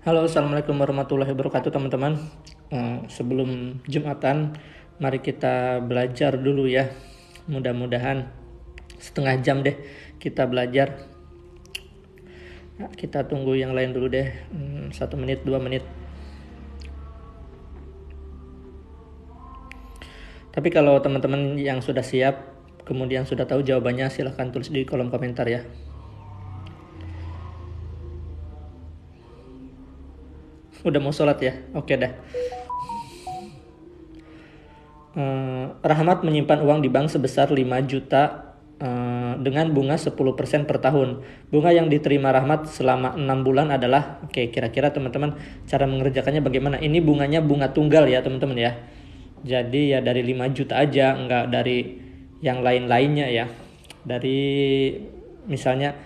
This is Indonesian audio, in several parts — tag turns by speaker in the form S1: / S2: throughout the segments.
S1: Halo, assalamualaikum warahmatullahi wabarakatuh teman-teman. Sebelum Jumatan, mari kita belajar dulu ya. Mudah-mudahan setengah jam deh kita belajar. Nah, kita tunggu yang lain dulu deh, 1 menit, 2 menit. Tapi kalau teman-teman yang sudah siap, kemudian sudah tahu jawabannya, silahkan tulis di kolom komentar ya. Udah mau sholat ya? Oke dah. Rahmat menyimpan uang di bank sebesar 5 juta dengan bunga 10% per tahun. Bunga yang diterima Rahmat selama 6 bulan adalah, kira-kira teman-teman cara mengerjakannya bagaimana? Ini bunganya bunga tunggal ya teman-teman ya. Jadi ya dari 5 juta aja, enggak dari yang lain-lainnya ya. Dari misalnya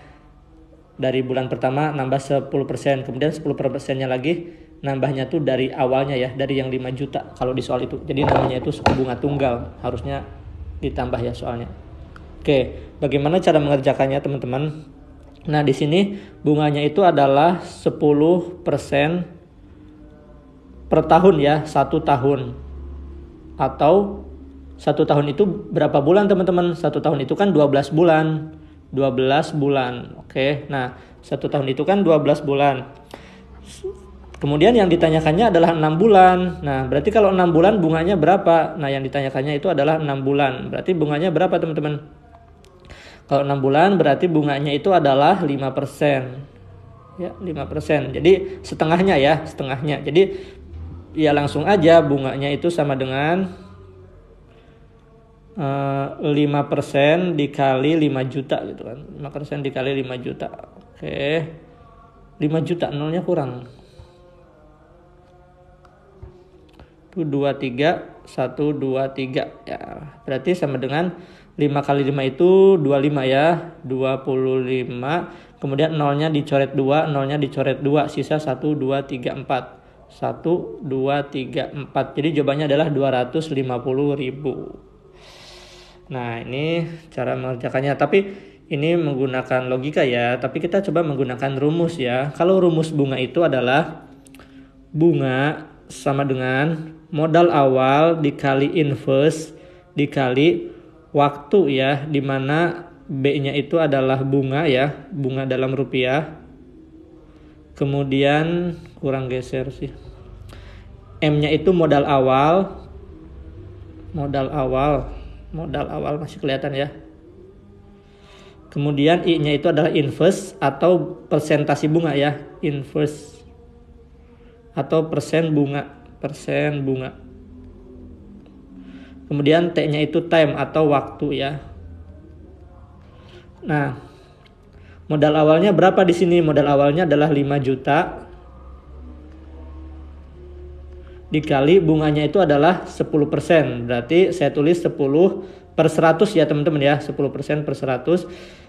S1: dari bulan pertama nambah 10%, kemudian 10%-nya lagi nambahnya tuh dari awalnya ya, dari yang 5 juta kalau di soal itu. Jadi namanya itu suku bunga tunggal, harusnya ditambah ya soalnya. Oke, bagaimana cara mengerjakannya teman-teman? Nah, di sini bunganya itu adalah 10% per tahun ya, 1 tahun. Atau 1 tahun itu berapa bulan teman-teman? 1 tahun itu kan 12 bulan. 12 bulan. Oke, nah 1 tahun itu kan 12 bulan. Kemudian yang ditanyakannya adalah 6 bulan. Nah, berarti kalau 6 bulan bunganya berapa? Nah, yang ditanyakannya itu adalah 6 bulan. Berarti bunganya berapa, teman-teman? Kalau 6 bulan berarti bunganya itu adalah 5%. Ya, 5%. Jadi setengahnya ya, setengahnya. Jadi ya langsung aja bunganya itu sama dengan 5% dikali 5 juta gitu kan. 5% dikali 5 juta. Oke. 5 juta, nolnya kurang. 23, 123 ya. Berarti sama dengan 5 kali 5 itu 25 ya. 25. Kemudian nolnya dicoret 2, nolnya dicoret 2, sisa 1, 2, 3, 4. 1, 2, 3, 4. Jadi jawabannya adalah 250.000. Nah, ini cara mengerjakannya. Tapi ini menggunakan logika ya. Tapi kita coba menggunakan rumus ya. Kalau rumus bunga itu adalah bunga sama dengan modal awal dikali inverse dikali waktu ya, dimana B-nya itu adalah bunga ya, bunga dalam rupiah. Kemudian kurang geser sih, M-nya itu modal awal masih kelihatan ya. Kemudian I-nya itu adalah inverse atau persentasi bunga ya, inverse atau persen bunga. Kemudian T-nya itu time atau waktu ya. Nah, modal awalnya berapa di sini? Modal awalnya adalah 5 juta dikali bunganya itu adalah 10%. Berarti saya tulis 10/100 ya teman-teman ya, 10% per 100.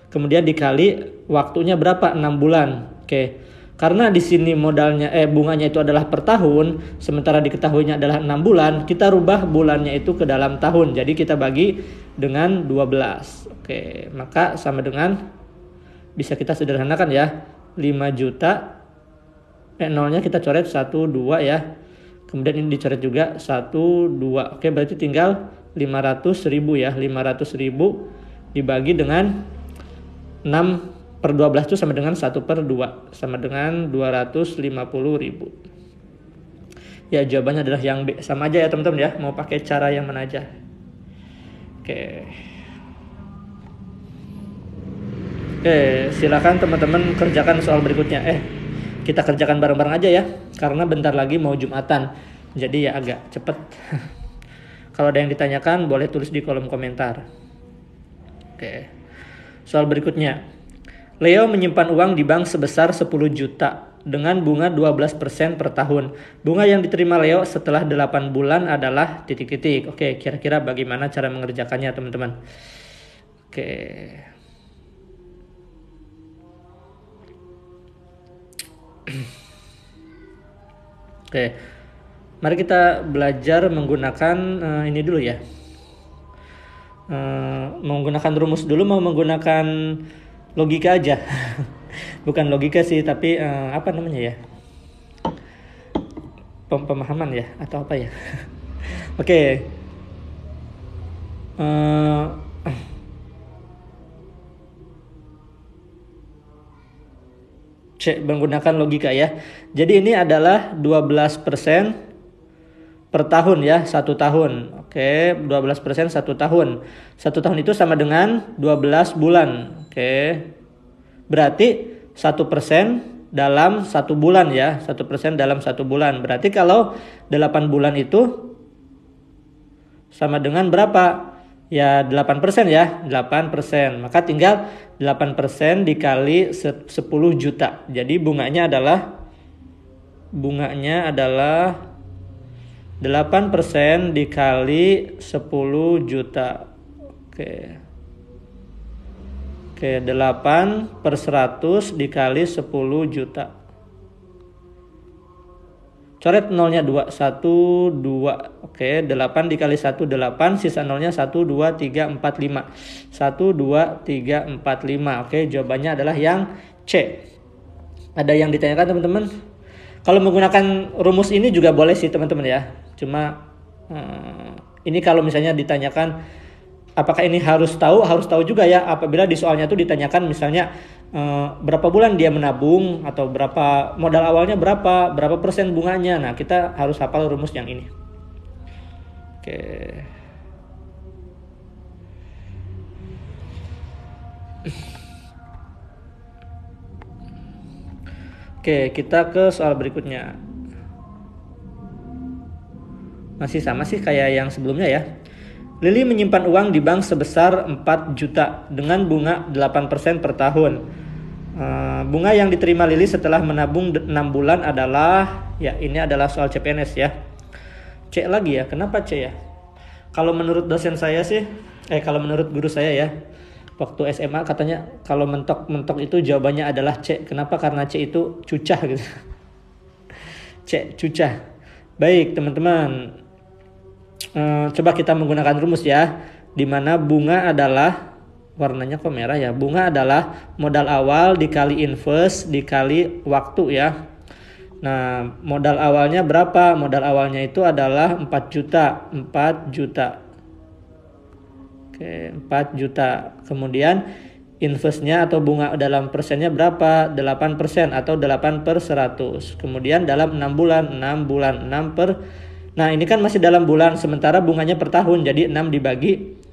S1: Kemudian dikali waktunya berapa? 6 bulan. Oke. Karena di sini modalnya bunganya itu adalah per tahun, sementara diketahuinya adalah 6 bulan, kita rubah bulannya itu ke dalam tahun. Jadi kita bagi dengan 12. Oke, maka sama dengan, bisa kita sederhanakan ya, 5 juta nolnya kita coret 1, 2 ya. Kemudian ini dicoret juga 1, 2. Oke, berarti tinggal 500.000 ya. 500.000 dibagi dengan 6/12 itu sama dengan 1/2, sama dengan 250.000. Ya, jawabannya adalah yang B. Sama aja ya teman-teman ya, mau pakai cara yang mana aja. Oke, silakan teman-teman kerjakan soal berikutnya. Kita kerjakan bareng-bareng aja ya, karena bentar lagi mau Jumatan. Jadi ya agak cepet. Kalau ada yang ditanyakan boleh tulis di kolom komentar. Oke, soal berikutnya. Leo menyimpan uang di bank sebesar 10 juta dengan bunga 12% per tahun. Bunga yang diterima Leo setelah 8 bulan adalah titik-titik. Oke, kira-kira bagaimana cara mengerjakannya teman-teman? Oke. Oke. Mari kita belajar menggunakan ini dulu ya. Menggunakan rumus dulu, mau menggunakan logika aja. Bukan logika sih, tapi apa namanya ya, pemahaman ya atau apa ya? Oke. Cek menggunakan logika ya. Jadi ini adalah 12% per tahun ya, 1 tahun. Oke, 12% 1 tahun. 1 tahun itu sama dengan 12 bulan. Oke. Berarti 1% dalam 1 bulan ya, 1% dalam 1 bulan. Berarti kalau 8 bulan itu sama dengan berapa? Ya 8% ya, 8%. Maka tinggal 8% dikali 10 juta. Jadi bunganya adalah 8% dikali 10 juta. Oke. Oke, 8 per 100 dikali 10 juta. Coret nolnya 2, 1, 2. Oke, 8 dikali 1, 8. Sisa nolnya 1, 2, 3, 4, 5. 1, 2, 3, 4, 5. Oke, jawabannya adalah yang C. Ada yang ditanyakan teman-teman? Kalau menggunakan rumus ini juga boleh sih teman-teman ya. Cuma ini kalau misalnya ditanyakan apakah ini harus tahu juga ya. Apabila di soalnya itu ditanyakan misalnya berapa bulan dia menabung atau berapa modal awalnya berapa persen bunganya. Nah, kita harus hafal rumus yang ini. Oke. Oke, kita ke soal berikutnya. Masih sama sih kayak yang sebelumnya ya. Lili menyimpan uang di bank sebesar 4 juta dengan bunga 8% per tahun. Bunga yang diterima Lili setelah menabung 6 bulan adalah, ya ini adalah soal CPNS ya. C lagi ya, kenapa C ya? Kalau menurut dosen saya sih, kalau menurut guru saya ya, waktu SMA katanya kalau mentok itu jawabannya adalah C. Kenapa? Karena C itu cucah gitu. C, cucah. Baik teman-teman, coba kita menggunakan rumus ya, dimana bunga adalah, warnanya kok merah ya, bunga adalah modal awal dikali invest dikali waktu ya. Nah, modal awalnya berapa? Modal awalnya itu adalah 4 juta. Oke, 4 juta. Kemudian investnya atau bunga dalam persennya berapa? 8% atau 8 per 100. Kemudian dalam 6 bulan, 6 per. Nah, ini kan masih dalam bulan, sementara bunganya per tahun, jadi 6 dibagi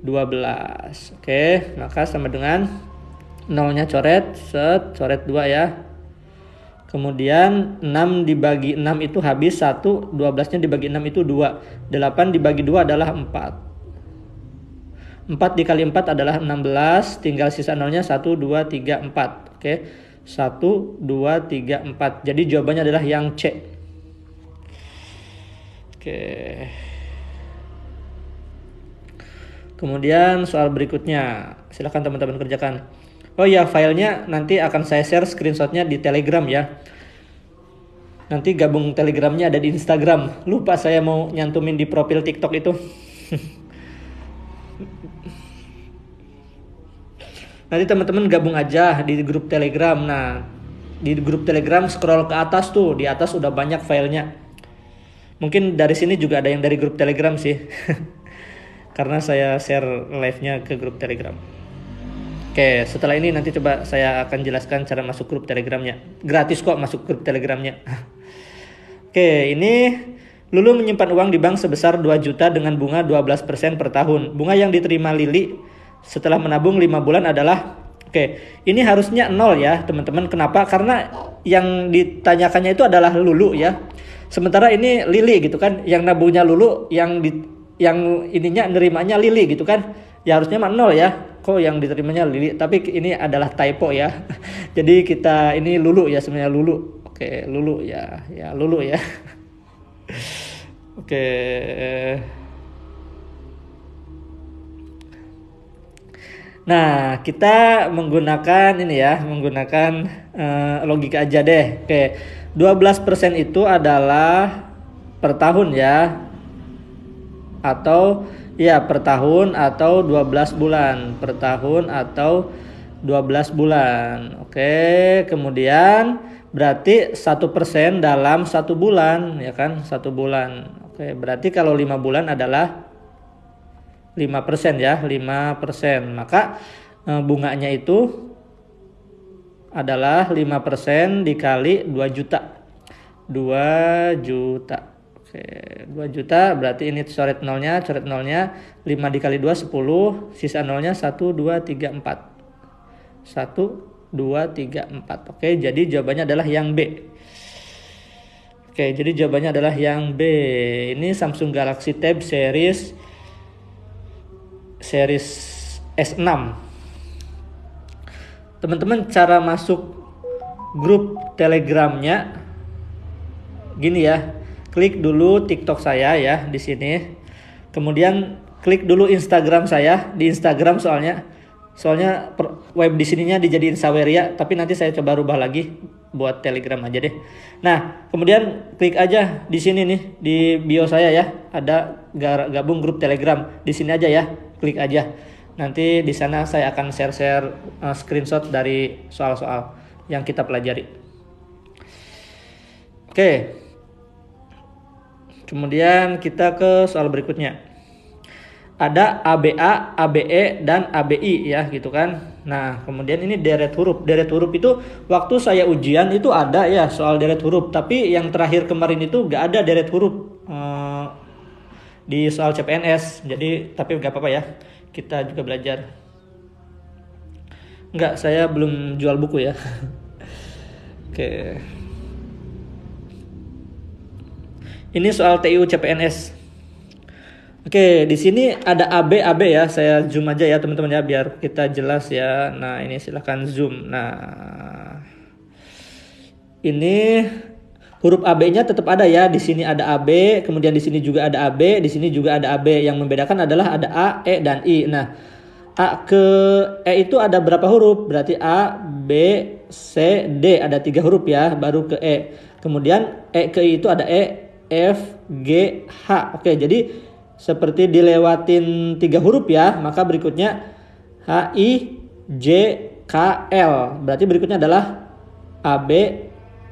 S1: 12. Oke, maka sama dengan nolnya coret 2 ya. Kemudian 6 dibagi 6 itu habis 1, 12-nya dibagi 6 itu 2. 8 dibagi 2 adalah 4. 4 dikali 4 adalah 16, tinggal sisa nolnya 1, 2, 3, 4. Oke, 1, 2, 3, 4. Jadi jawabannya adalah yang C. Oke. Kemudian soal berikutnya, silakan teman-teman kerjakan. Oh ya, filenya nanti akan saya share screenshotnya di Telegram ya. Nanti gabung Telegramnya ada di Instagram. Lupa saya mau nyantumin di profil TikTok itu. Nanti teman-teman gabung aja di grup Telegram. Nah, di grup Telegram scroll ke atas tuh, di atas udah banyak filenya. Mungkin dari sini juga ada yang dari grup Telegram sih. Karena saya share live-nya ke grup Telegram. Oke, setelah ini nanti coba saya akan jelaskan cara masuk grup Telegramnya. Gratis kok masuk grup Telegramnya. Oke, ini Lulu menyimpan uang di bank sebesar 2 juta dengan bunga 12% per tahun. Bunga yang diterima Lili setelah menabung 5 bulan adalah, ini harusnya 0 ya teman-teman. Kenapa? Karena yang ditanyakannya itu adalah Lulu ya. Sementara ini Lili gitu kan. Yang nabungnya Lulu, yang ininya nerimanya Lili gitu kan. Ya harusnya 0 ya. Kok yang diterimanya Lili? Tapi ini adalah typo ya. Jadi kita ini Lulu ya sebenarnya Lulu. Oke, Lulu ya. Ya Lulu ya. Oke. Nah, kita menggunakan ini ya, menggunakan logika aja deh. Oke. 12% itu adalah per tahun ya. Atau ya per tahun atau 12 bulan. Per tahun atau 12 bulan. Oke, kemudian berarti 1% dalam 1 bulan, ya kan? 1 bulan. Oke, berarti kalau 5 bulan adalah 5% ya, 5%. Maka bunganya itu adalah 5% dikali 2 juta. 2 juta. Oke, 2 juta berarti ini coret nolnya 5 dikali 2 10, sisa nolnya 1 2 3 4. 1 2 3 4. Oke, jadi jawabannya adalah yang B. Oke, jadi jawabannya adalah yang B. Ini Samsung Galaxy Tab series S6. Teman-teman, cara masuk grup Telegramnya gini ya. Klik dulu TikTok saya ya di sini. Kemudian klik dulu Instagram saya di Instagram soalnya web di sininya dijadiin Saweria, tapi nanti saya coba rubah lagi buat Telegram aja deh. Nah, kemudian klik aja di sini nih di bio saya ya, ada gabung grup Telegram. Di sini aja ya, klik aja. Nanti di sana saya akan share screenshot dari soal-soal yang kita pelajari. Oke. Kemudian kita ke soal berikutnya. Ada ABA, ABE, dan ABI ya gitu kan. Nah, kemudian ini deret huruf. Deret huruf itu waktu saya ujian itu ada ya soal deret huruf. Tapi yang terakhir kemarin itu gak ada deret huruf di soal CPNS. Jadi tapi gak apa-apa ya. Kita juga belajar. Enggak, saya belum jual buku ya. Oke. Ini soal TIU CPNS. Oke, di sini ada AB ya. Saya zoom aja ya teman-teman ya biar kita jelas ya. Nah, ini silahkan zoom. Nah, ini huruf AB-nya tetap ada ya. Di sini ada AB, kemudian di sini juga ada AB, di sini juga ada AB. Yang membedakan adalah ada A, E, dan I. Nah, A ke E itu ada berapa huruf? Berarti A, B, C, D. Ada 3 huruf ya, baru ke E. Kemudian E ke I itu ada E, F, G, H. Oke, jadi seperti dilewatin 3 huruf ya. Maka berikutnya H, I, J, K, L. Berarti berikutnya adalah A, B,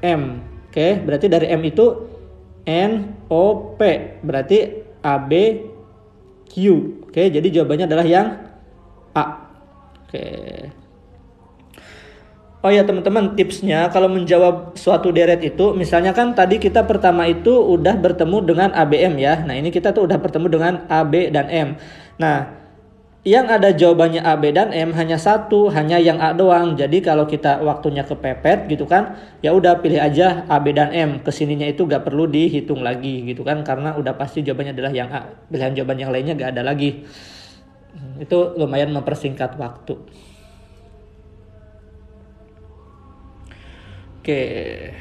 S1: M. Oke, berarti dari M itu N, O, P. Berarti A, B, Q. Oke, jadi jawabannya adalah yang A. Oke. Oh ya teman-teman, tipsnya kalau menjawab suatu deret itu, misalnya kan tadi kita pertama itu udah bertemu dengan ABM ya. Nah, ini kita tuh udah bertemu dengan AB dan M. Nah, yang ada jawabannya AB dan M hanya satu, hanya yang A doang. Jadi kalau kita waktunya kepepet gitu kan, ya udah pilih aja AB dan M. Kesininya itu gak perlu dihitung lagi gitu kan, karena udah pasti jawabannya adalah yang A. Pilihan jawaban yang lainnya gak ada lagi. Itu lumayan mempersingkat waktu. Oke,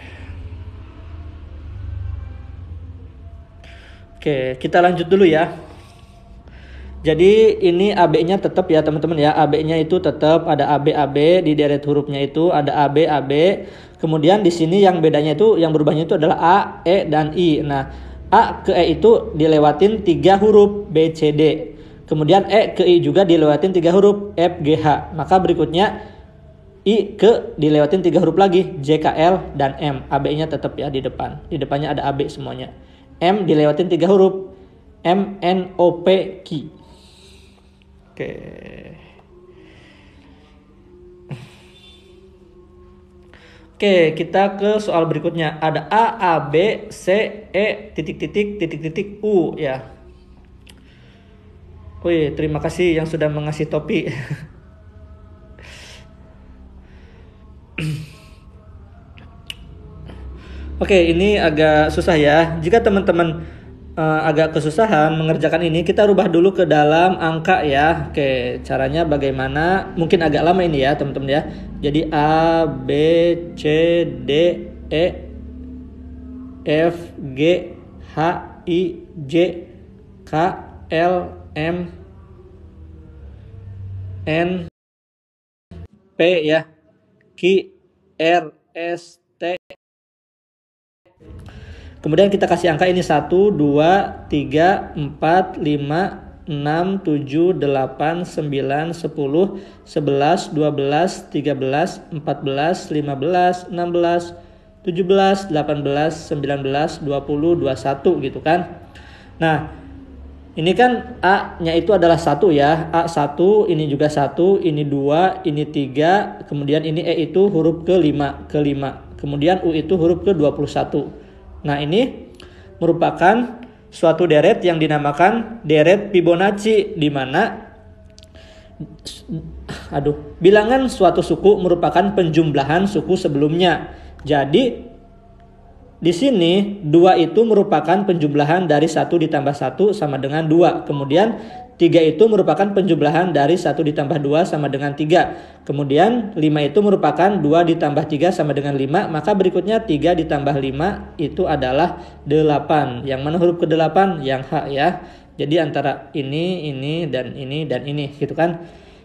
S1: kita lanjut dulu ya. Jadi ini AB-nya tetap ya teman-teman ya. AB-nya itu tetap ada AB di deret hurufnya itu ada AB. Kemudian di sini yang bedanya itu yang berubahnya itu adalah A, E, dan I. Nah, A ke E itu dilewatin 3 huruf B, C, D. Kemudian E ke I juga dilewatin 3 huruf F, G, H. Maka berikutnya I ke dilewatin 3 huruf lagi J, K, L, dan M. AB-nya tetap ya di depan. Di depannya ada AB semuanya. M dilewatin 3 huruf M, N, O, P, Q. Oke. Oke, kita ke soal berikutnya. Ada A, A, B, C, E, titik, U ya. Wih, terima kasih yang sudah mengasih topi. Oke, ini agak susah ya. Jika teman-teman agak kesusahan mengerjakan ini, kita rubah dulu ke dalam angka ya. Oke, caranya bagaimana? Mungkin agak lama ini ya, teman-teman ya. Jadi A, B, C, D, E, F, G, H, I, J, K, L, M, N, P ya. Q, R, S, T. Kemudian kita kasih angka ini 1, 2, 3, 4, 5, 6, 7, 8, 9, 10, 11, 12, 13, 14, 15, 16, 17, 18, 19, 20, 21 gitu kan. Nah, ini kan A-nya itu adalah 1 ya. A1, ini juga 1, ini 2, ini 3, kemudian ini E itu huruf ke-5. Kemudian U itu huruf ke-21. Nah, ini merupakan suatu deret yang dinamakan deret Fibonacci, di mana bilangan suatu suku merupakan penjumlahan suku sebelumnya. Jadi di sini 2 itu merupakan penjumlahan dari 1 ditambah 1 sama dengan 2. Kemudian 3 itu merupakan penjumlahan dari 1 ditambah 2 sama dengan 3. Kemudian 5 itu merupakan 2 ditambah 3 sama dengan 5. Maka berikutnya 3 ditambah 5 itu adalah 8. Yang mana huruf ke-8? Yang H ya. Jadi antara ini, dan ini gitu kan.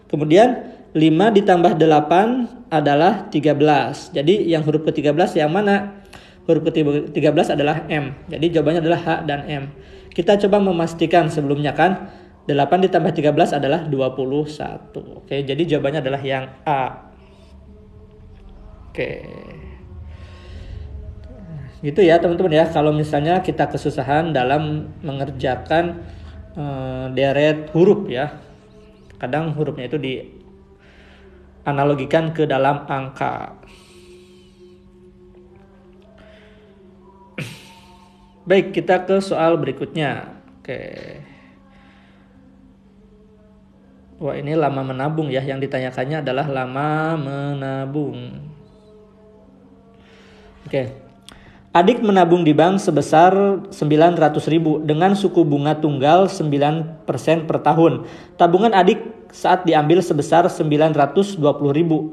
S1: Kemudian 5 ditambah 8 adalah 13. Jadi yang huruf ke-13 yang mana? Huruf ke-13 adalah M. Jadi jawabannya adalah H dan M. Kita coba memastikan sebelumnya kan. 8 ditambah 13 adalah 21. Oke, jadi jawabannya adalah yang A. Oke. Gitu ya teman-teman ya. Kalau misalnya kita kesusahan dalam mengerjakan deret huruf ya. Kadang hurufnya itu dianalogikan ke dalam angka. Baik, kita ke soal berikutnya. Oke. Wah, ini lama menabung ya. Yang ditanyakannya adalah lama menabung. Oke. Adik menabung di bank sebesar 900.000 dengan suku bunga tunggal 9% per tahun. Tabungan adik saat diambil sebesar 920.000.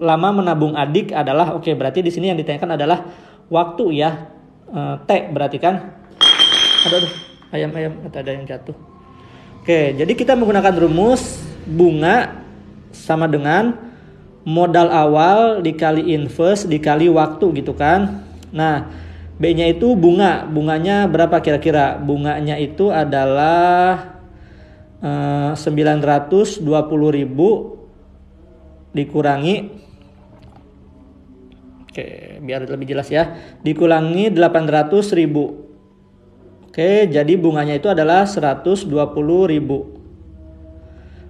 S1: Lama menabung adik adalah, oke, berarti di sini yang ditanyakan adalah waktu ya. T berarti kan. Aduh, ayam ada yang jatuh. Oke, jadi kita menggunakan rumus bunga sama dengan modal awal dikali inverse dikali waktu gitu kan. Nah, B-nya itu bunganya berapa kira-kira? Bunganya itu adalah 920.000 dikurangi, oke, biar lebih jelas ya, dikurangi 800.000. Oke, jadi bunganya itu adalah 120.000.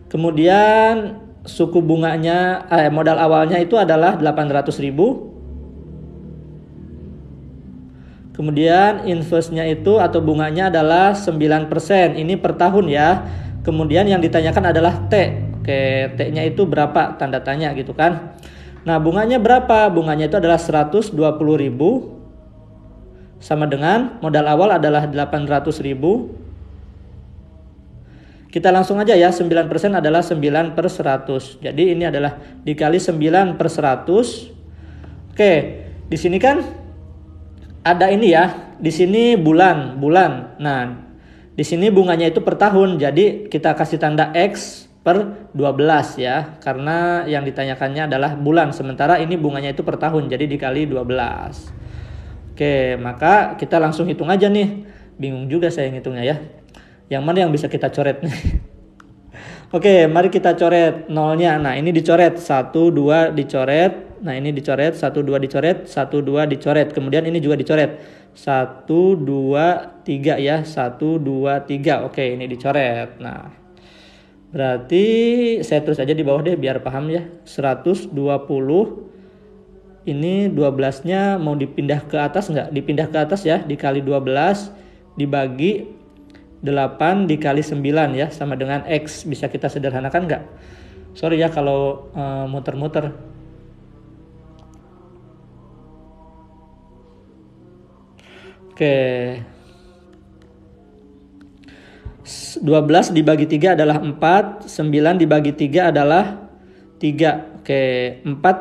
S1: Kemudian suku bunganya, modal awalnya itu adalah 800.000. Kemudian inverse-nya itu atau bunganya adalah 9%. Ini per tahun ya. Kemudian yang ditanyakan adalah T. Oke, T-nya itu berapa? Tanda tanya gitu kan. Nah, bunganya berapa? Bunganya itu adalah 120.000. Sama dengan modal awal adalah 800.000. Kita langsung aja ya, 9% adalah 9/100. Jadi ini adalah dikali 9/100. Oke, di sini kan ada ini ya. Di sini bulan. Nah, di sini bunganya itu per tahun. Jadi kita kasih tanda X per 12 ya. Karena yang ditanyakannya adalah bulan. Sementara ini bunganya itu per tahun. Jadi dikali 12. Oke, maka kita langsung hitung aja nih. Bingung juga saya ngitungnya ya. Yang mana yang bisa kita coret nih? Oke, mari kita coret nolnya. Nah, ini dicoret. 1, 2 dicoret. Nah, ini dicoret. 1, 2 dicoret. 1, 2 dicoret. Kemudian ini juga dicoret. 1, 2, 3 ya. 1, 2, 3. Oke, ini dicoret. Nah, berarti saya tulis aja di bawah deh biar paham ya. 120. Ini 12-nya mau dipindah ke atas enggak? Dipindah ke atas ya, dikali 12 dibagi 8 dikali 9 ya, sama dengan X. Bisa kita sederhanakan enggak? Sorry ya kalau muter-muter. Oke. 12 dibagi 3 adalah 4, 9 dibagi 3 adalah 3. Oke, 4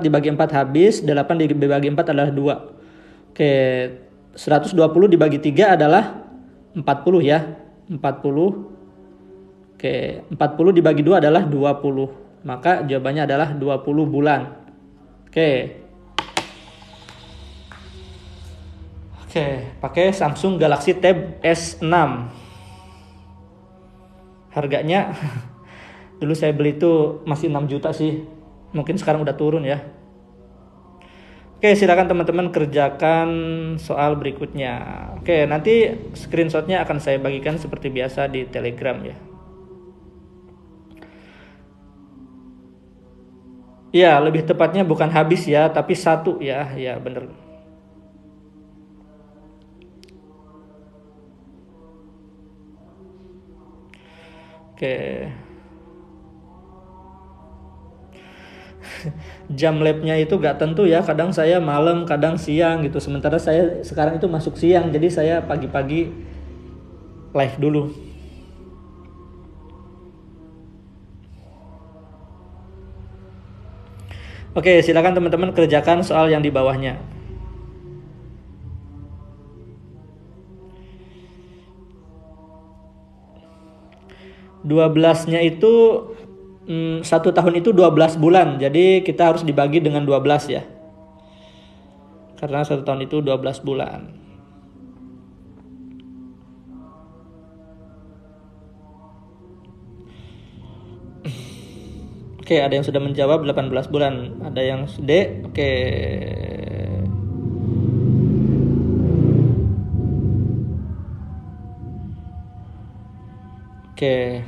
S1: dibagi 4 habis, 8 dibagi 4 adalah 2. Oke, 120 dibagi 3 adalah 40 ya. 40. Oke, 40 dibagi 2 adalah 20. Maka jawabannya adalah 20 bulan. Oke. Oke, pakai Samsung Galaxy Tab S6. Harganya dulu saya beli itu masih 6 juta sih. Mungkin sekarang udah turun ya. Oke, silakan teman-teman kerjakan soal berikutnya. Oke, nanti screenshotnya akan saya bagikan seperti biasa di Telegram ya. Ya, lebih tepatnya bukan habis ya, tapi 1 ya. Ya, bener. Oke. Jam labnya itu gak tentu ya, kadang saya malam, kadang siang gitu. Sementara saya sekarang itu masuk siang, jadi saya pagi-pagi live dulu. Oke, silakan teman-teman kerjakan soal yang di bawahnya. 12-nya itu 1 tahun itu 12 bulan. Jadi kita harus dibagi dengan 12 ya. Karena 1 tahun itu 12 bulan. Oke, ada yang sudah menjawab 18 bulan. Ada yang D. Oke. Oke.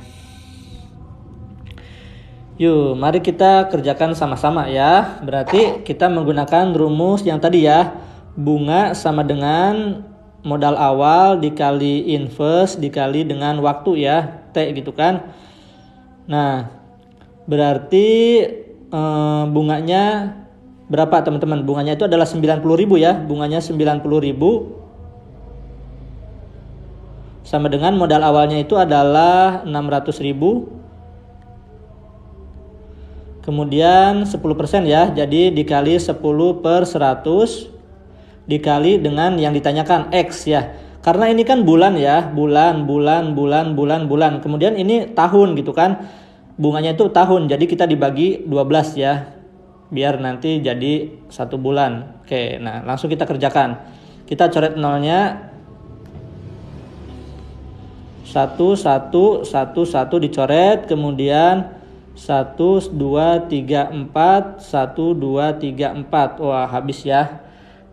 S1: Yuk, mari kita kerjakan sama-sama ya. Berarti kita menggunakan rumus yang tadi ya. Bunga sama dengan modal awal dikali inverse dikali dengan waktu ya. T gitu kan. Nah, berarti bunganya berapa teman-teman? Bunganya itu adalah 90.000 ya. Bunganya 90.000 sama dengan modal awalnya itu adalah 600.000. Kemudian 10% ya. Jadi dikali 10 per 100 dikali dengan yang ditanyakan X ya. Karena ini kan bulan ya. Bulan. Kemudian ini tahun gitu kan. Bunganya itu tahun, jadi kita dibagi 12 ya, biar nanti jadi 1 bulan. Oke, nah langsung kita kerjakan. Kita coret nolnya 1 dicoret, kemudian 1 2 3 4 1 2 3 4. Wah, habis ya.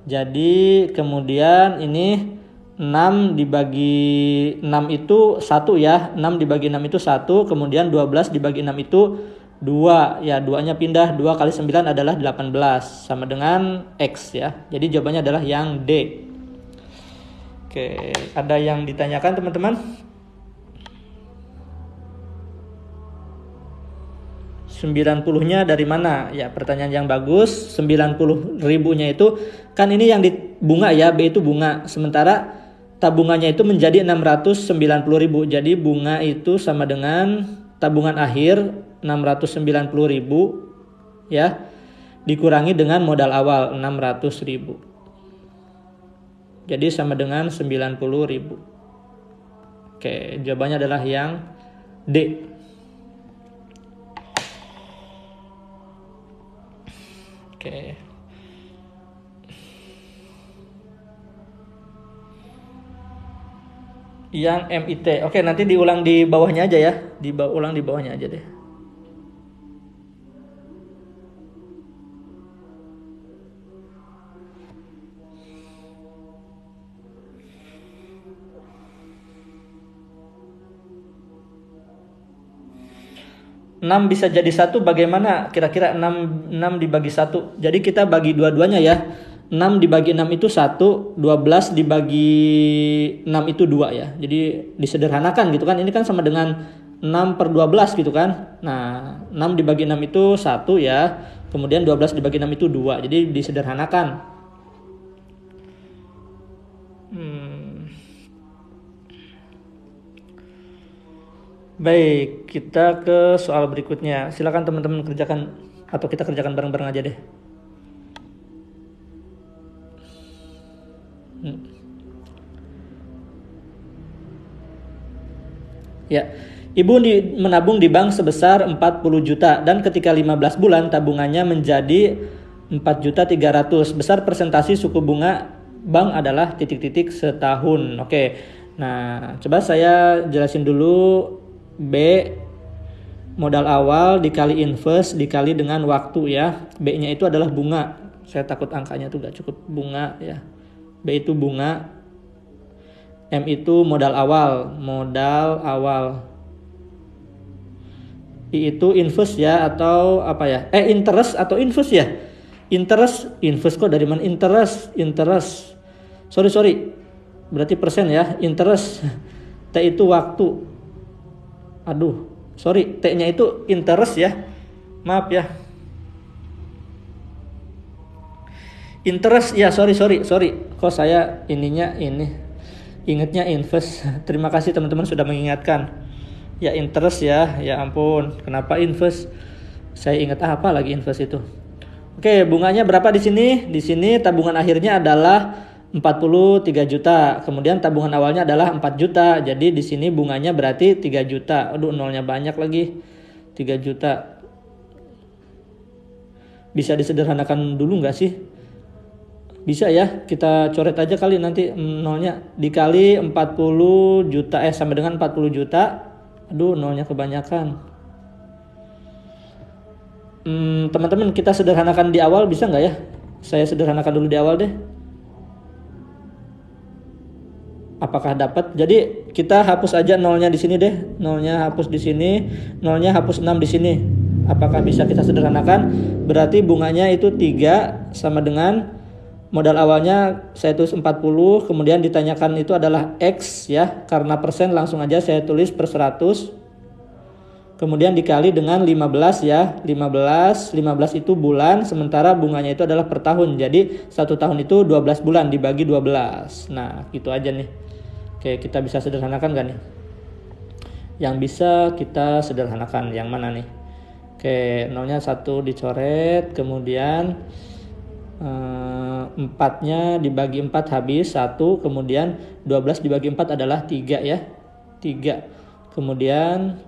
S1: Jadi kemudian ini 6 dibagi 6 itu 1 ya. 6 dibagi 6 itu 1. Kemudian 12 dibagi 6 itu 2. Ya, 2-nya pindah. 2 kali 9 adalah 18. Sama dengan X ya. Jadi jawabannya adalah yang D. Oke, ada yang ditanyakan teman-teman? 90-nya dari mana? Ya, pertanyaan yang bagus. 90.000-nya itu kan ini yang di bunga ya, B itu bunga. Sementara tabungannya itu menjadi 690.000. Jadi bunga itu sama dengan tabungan akhir 690.000 ya, dikurangi dengan modal awal 600.000. Jadi sama dengan 90.000. Oke, jawabannya adalah yang D. Oke. Yang MIT. Oke, nanti diulang di bawahnya aja ya. Ulang di bawahnya aja deh. Enam bisa jadi 1, bagaimana? Kira-kira 6 dibagi 1. Jadi kita bagi dua-duanya ya. 6 dibagi 6 itu 1, 12 dibagi 6 itu 2 ya. Jadi disederhanakan gitu kan. Ini kan sama dengan 6 per 12 gitu kan. Nah, 6 dibagi 6 itu 1 ya. Kemudian 12 dibagi 6 itu 2. Jadi disederhanakan. Baik, kita ke soal berikutnya. Silakan teman-teman kerjakan, atau kita kerjakan bareng-bareng aja deh. Ya, ibu menabung di bank sebesar 40 juta dan ketika 15 bulan tabungannya menjadi 4.300.000. Besar persentase suku bunga bank adalah titik-titik setahun. Oke. Nah, coba saya jelasin dulu B modal awal dikali invest dikali dengan waktu ya. B-nya itu adalah bunga. Saya takut angkanya tuh gak cukup, bunga ya. B itu bunga. M itu modal awal. I itu invest ya atau apa ya? Interest atau invest ya? Invest kok dari mana? Interest. Sorry. Berarti persen ya, interest. T itu waktu. Aduh, sorry, T-nya itu interest ya. Maaf ya. Interest ya, sorry. Kok saya ingatnya invest. Terima kasih teman-teman sudah mengingatkan. Ya interest ya ampun. Kenapa invest? Saya ingat apa lagi invest itu. Oke, bunganya berapa di sini? Di sini tabungan akhirnya adalah 43 juta. Kemudian tabungan awalnya adalah 4 juta. Jadi di sini bunganya berarti 3 juta. Aduh, nolnya banyak lagi. 3 juta. Bisa disederhanakan dulu nggak sih? Bisa ya, kita coret aja kali nanti nolnya. Dikali 40 juta, sama dengan 40 juta. Aduh, nolnya kebanyakan. Teman-teman, kita sederhanakan di awal bisa nggak ya? Saya sederhanakan dulu di awal deh. Apakah dapat? Jadi kita hapus aja nolnya di sini deh. Nolnya hapus di sini, nolnya hapus 6 di sini. Apakah bisa kita sederhanakan? Berarti bunganya itu 3 sama dengan modal awalnya saya tulis 40, kemudian ditanyakan itu adalah X ya. Karena persen langsung aja saya tulis per 100. Kemudian dikali dengan 15 ya. 15 itu bulan, sementara bunganya itu adalah per tahun. Jadi 1 tahun itu 12 bulan dibagi 12. Nah, gitu aja nih. Oke, kita bisa sederhanakan gak nih? Yang bisa kita sederhanakan yang mana nih? Oke, nolnya 1 dicoret, kemudian 4-nya dibagi 4 habis 1, kemudian 12 dibagi 4 adalah 3 ya. 3. Kemudian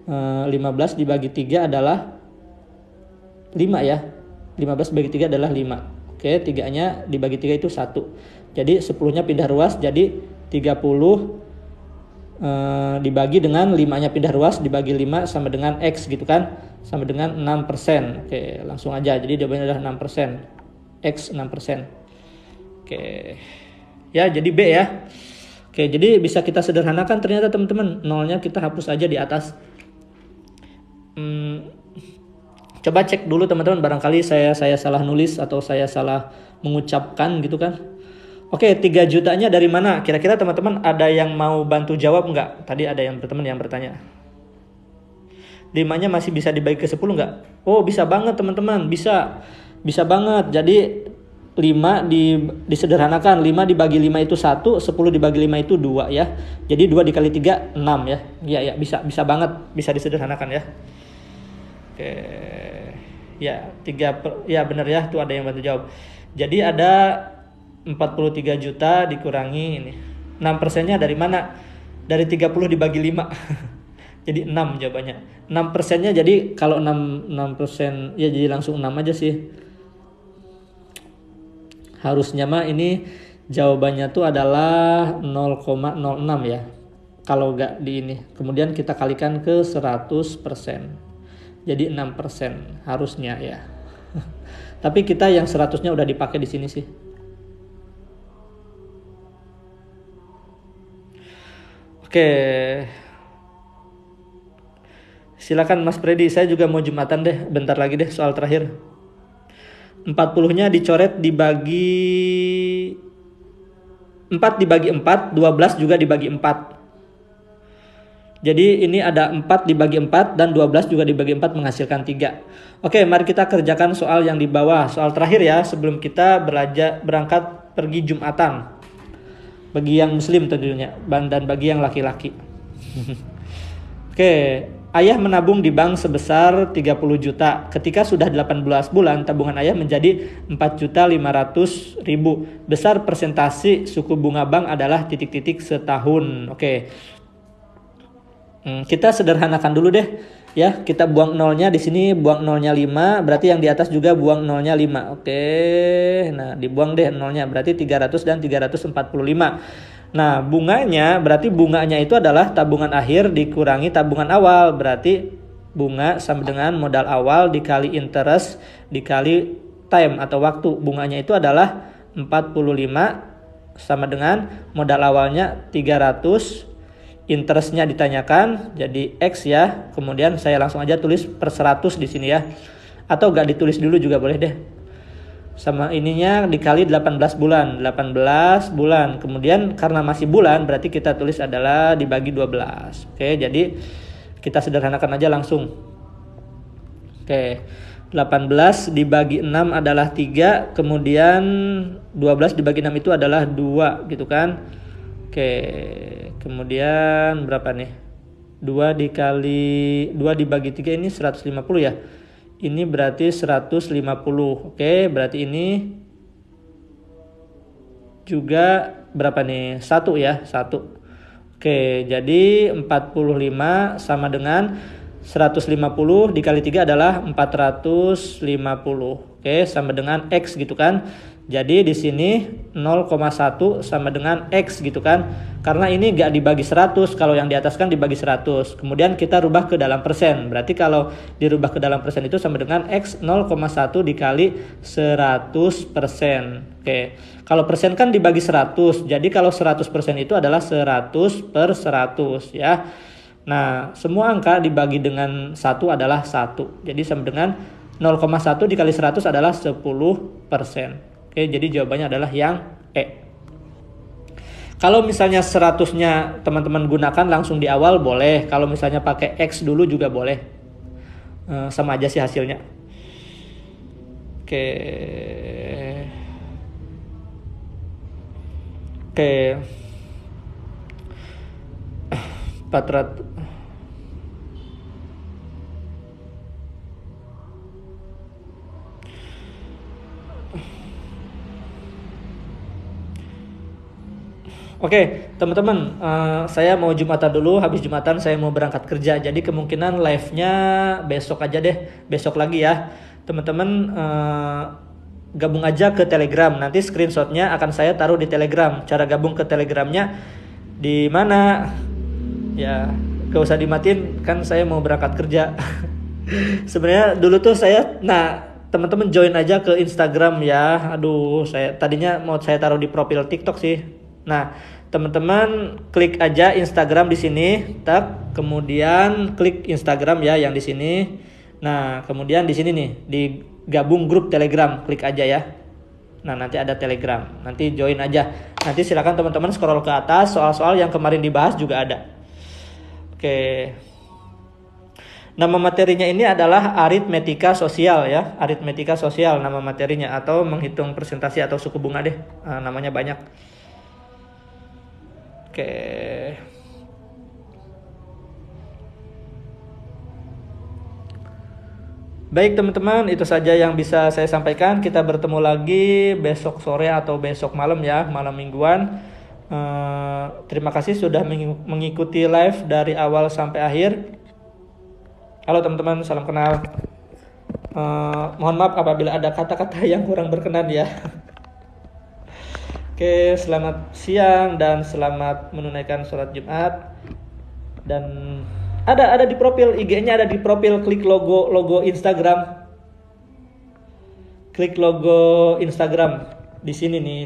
S1: 15 dibagi 3 adalah 5 ya. 15 dibagi 3 adalah 5. Oke, 3-nya dibagi 3 itu 1. Jadi 10-nya pindah ruas jadi 30 dibagi dengan 5-nya pindah ruas dibagi 5 sama dengan X gitu kan. Sama dengan 6%. Oke, langsung aja. Jadi jawabannya adalah 6%. X 6%. Oke. Ya, jadi B ya. Oke, jadi bisa kita sederhanakan ternyata teman-teman. Nolnya kita hapus aja di atas. Coba cek dulu teman-teman, barangkali saya salah nulis atau saya salah mengucapkan gitu kan. Oke, 3 jutanya dari mana? Kira-kira teman-teman ada yang mau bantu jawab nggak? Tadi ada yang teman yang bertanya. 5-nya masih bisa dibagi ke 10 nggak? Oh, bisa banget teman-teman, bisa banget. Jadi 5 disederhanakan, 5 dibagi 5 itu 1, 10 dibagi 5 itu 2 ya. Jadi 2 dikali 3, 6 ya. Ya, bisa banget, bisa disederhanakan ya. Oke. Ya, ya benar ya, tuh ada yang bantu jawab. Jadi ada 43 juta dikurangi ini. 6%-nya dari mana? Dari 30 dibagi 5. Jadi 6 jawabannya. 6%-nya jadi kalau 6% ya jadi langsung 6 aja sih. Harusnya mah ini jawabannya tuh adalah 0,06 ya. Kalau enggak di ini. Kemudian kita kalikan ke 100%. Jadi 6% harusnya ya. Tapi kita yang 100-nya udah dipakai di sini sih. Oke. Silakan Mas Freddy, saya juga mau Jumatan deh, bentar lagi deh soal terakhir. 40-nya dicoret dibagi 4 dibagi 4, 12 juga dibagi 4. Jadi ini ada 4 dibagi 4 dan 12 juga dibagi 4 menghasilkan 3. Oke, mari kita kerjakan soal yang di bawah. Soal terakhir ya, sebelum kita berangkat pergi Jumatan. Bagi yang muslim tentunya, dan bagi yang laki-laki. Oke, ayah menabung di bank sebesar 30 juta. Ketika sudah 18 bulan, tabungan ayah menjadi 4.500.000. Besar persentase suku bunga bank adalah titik-titik setahun. Oke. Kita sederhanakan dulu deh. Ya, kita buang nolnya di sini, buang nolnya 5, berarti yang di atas juga buang nolnya 5. Oke. Nah, dibuang deh nolnya, berarti 300 dan 345. Nah, berarti bunganya itu adalah tabungan akhir dikurangi tabungan awal. Berarti bunga sama dengan modal awal dikali interest dikali time atau waktu. Bunganya itu adalah 45 sama dengan modal awalnya 300, interestnya ditanyakan jadi X ya. Kemudian saya langsung aja tulis per 100 di sini ya. Atau gak ditulis dulu juga boleh deh. Sama ininya dikali 18 bulan. 18 bulan. Kemudian karena masih bulan berarti kita tulis adalah dibagi 12. Oke, jadi kita sederhanakan aja langsung. Oke. 18 dibagi 6 adalah 3, kemudian 12 dibagi 6 itu adalah 2 gitu kan. Oke. Kemudian berapa nih? 2 dibagi 3 ini 150 ya. Ini berarti 150. Oke, berarti ini juga berapa nih? 1 ya, 1. Oke, jadi 45 sama dengan 150 dikali 3 adalah 450. Oke, sama dengan X gitu kan. Jadi di sini 0,1 sama dengan X gitu kan. Karena ini gak dibagi 100, kalau yang di atas kan dibagi 100. Kemudian kita rubah ke dalam persen. Berarti kalau dirubah ke dalam persen itu sama dengan X 0,1 dikali 100%. Oke, kalau persen kan dibagi 100. Jadi kalau 100% itu adalah 100 per 100 ya. Nah, semua angka dibagi dengan 1 adalah 1. Jadi sama dengan 0,1 dikali 100 adalah 10%. Oke, jadi jawabannya adalah yang E. Kalau misalnya 100-nya teman-teman gunakan langsung di awal boleh. Kalau misalnya pakai X dulu juga boleh. Sama aja sih hasilnya. Oke. Oke. 400. Oke, teman-teman, saya mau Jumatan dulu. Habis Jumatan saya mau berangkat kerja. Jadi kemungkinan live-nya besok aja deh, besok lagi ya. Teman-teman gabung aja ke Telegram. Nanti screenshotnya akan saya taruh di Telegram. Cara gabung ke Telegramnya di mana? Ya, gak usah dimatiin, kan saya mau berangkat kerja. Sebenarnya dulu tuh teman-teman join aja ke Instagram ya. Aduh, saya tadinya mau saya taruh di profil TikTok sih. Nah, teman-teman klik aja Instagram di sini, tab, kemudian klik Instagram ya yang di sini. Nah, kemudian di sini nih, di gabung grup Telegram, klik aja ya. Nah, nanti ada Telegram. Nanti join aja. Nanti silakan teman-teman scroll ke atas, soal-soal yang kemarin dibahas juga ada. Oke. Nama materinya ini adalah aritmetika sosial ya. Aritmetika sosial nama materinya, atau menghitung presentasi atau suku bunga deh. Namanya banyak. Oke. Baik teman-teman, itu saja yang bisa saya sampaikan. Kita bertemu lagi besok sore atau besok malam ya, malam mingguan. Terima kasih sudah mengikuti live dari awal sampai akhir. Halo teman-teman, salam kenal. Mohon maaf apabila ada kata-kata yang kurang berkenan ya. Oke, selamat siang dan selamat menunaikan sholat Jumat. Dan ada di profil IG-nya, ada di profil, klik logo Instagram. Klik logo Instagram di sini nih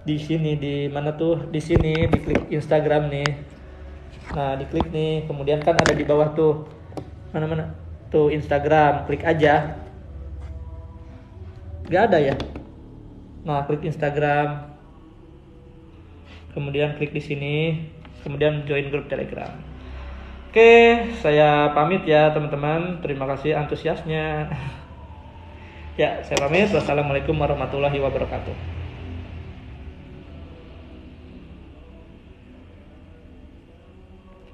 S1: di sini, di mana tuh? Di sini, diklik Instagram nih. Nah, diklik nih, kemudian kan ada di bawah tuh. Mana? Tuh Instagram, klik aja. Gak ada ya. Nah, klik Instagram. Kemudian klik di sini, kemudian join grup Telegram. Oke, saya pamit ya teman-teman. Terima kasih antusiasnya. Ya, saya pamit. Wassalamualaikum warahmatullahi wabarakatuh.